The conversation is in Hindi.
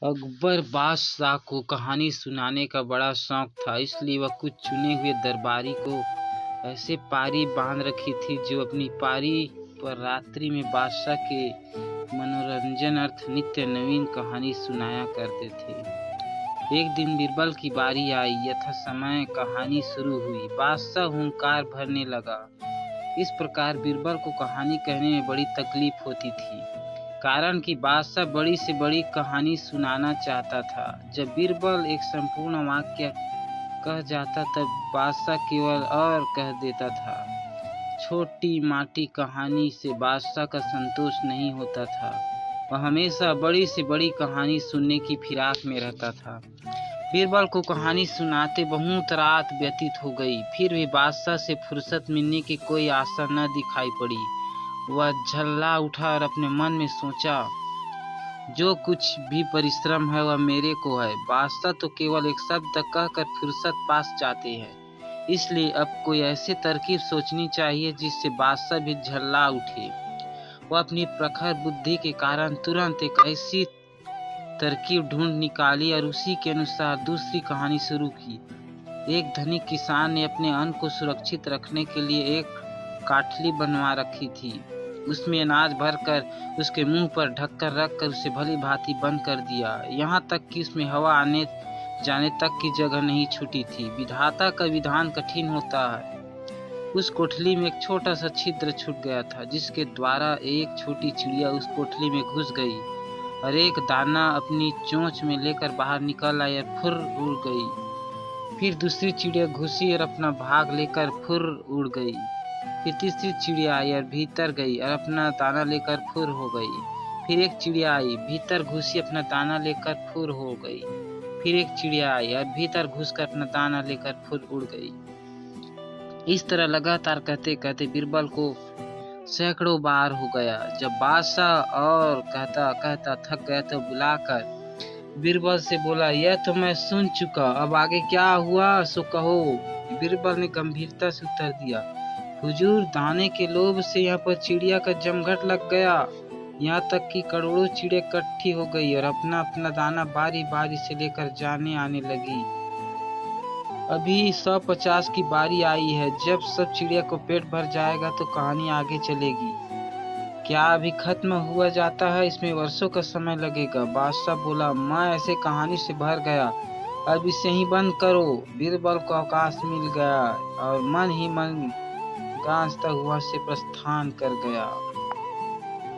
अकबर बादशाह को कहानी सुनाने का बड़ा शौक था, इसलिए वह कुछ चुने हुए दरबारी को ऐसे पारी बांध रखी थी जो अपनी पारी पर रात्रि में बादशाह के मनोरंजन अर्थ नित्य नवीन कहानी सुनाया करते थे। एक दिन बीरबल की बारी आई। यथा समय कहानी शुरू हुई। बादशाह हुंकार भरने लगा। इस प्रकार बीरबल को कहानी कहने में बड़ी तकलीफ होती थी, कारण कि बादशाह बड़ी से बड़ी कहानी सुनाना चाहता था। जब बीरबल एक संपूर्ण वाक्य कह जाता तब बादशाह केवल और कह देता था। छोटी माटी कहानी से बादशाह का संतोष नहीं होता था। वह हमेशा बड़ी से बड़ी कहानी सुनने की फिराक में रहता था। बीरबल को कहानी सुनाते बहुत रात व्यतीत हो गई, फिर भी बादशाह से फुर्सत मिलने की कोई आशा न दिखाई पड़ी। वह झल्ला उठा और अपने मन में सोचा, जो कुछ भी परिश्रम है वह मेरे को है। बादशाह तो केवल एक शब्द कहकर फुर्सत पास चाहते हैं, इसलिए अब कोई ऐसी तरकीब सोचनी चाहिए जिससे बादशाह भी झल्ला उठे। वह अपनी प्रखर बुद्धि के कारण तुरंत एक ऐसी तरकीब ढूंढ निकाली और उसी के अनुसार दूसरी कहानी शुरू की। एक धनिक किसान ने अपने अन्न को सुरक्षित रखने के लिए एक काठली बनवा रखी थी। उसमें अनाज भरकर उसके मुंह पर ढककर रखकर उसे भली भांति बंद कर दिया, यहाँ तक कि उसमें हवा आने जाने तक की जगह नहीं छूटी थी। विधाता का विधान कठिन होता है। उस कोठली में एक छोटा सा छिद्र छूट गया था, जिसके द्वारा एक छोटी चिड़िया उस कोठली में घुस गई और एक दाना अपनी चोंच में लेकर बाहर निकल आई और फुर उड़ गई। फिर दूसरी चिड़िया घुसी और अपना भाग लेकर फुर उड़ गई। फिर तीसरी चिड़िया आई और भीतर गई और अपना दाना लेकर फुर हो गई। फिर एक चिड़िया आई, भीतर घुसी, अपना दाना लेकर फुर हो गई। फिर एक चिड़िया आई और भीतर घुसकर अपना दाना लेकर फुर उड़ गई। इस तरह लगातार कहते कहते बीरबल को सैकड़ों बार हो गया। जब बादशाह और कहता कहता थक गया तो बुलाकर बीरबल से बोला, यह तो मैं सुन चुका, अब आगे क्या हुआ सो कहो। बीरबल ने गंभीरता से उत्तर दिया, हुजूर, दाने के लोभ से यहाँ पर चिड़िया का जमघट लग गया। यहाँ तक कि करोड़ों चिड़िया इकट्ठी हो गई और अपना अपना दाना बारी बारी से लेकर जाने आने लगी। अभी 150 की बारी आई है। जब सब चिड़िया को पेट भर जाएगा तो कहानी आगे चलेगी। क्या अभी खत्म हुआ जाता है? इसमें वर्षों का समय लगेगा। बादशाह बोला, मैं ऐसे कहानी से भर गया, अब इसे ही बंद करो। बीरबल को अवकाश मिल गया और मन ही मन गांजता हुआ से प्रस्थान कर गया।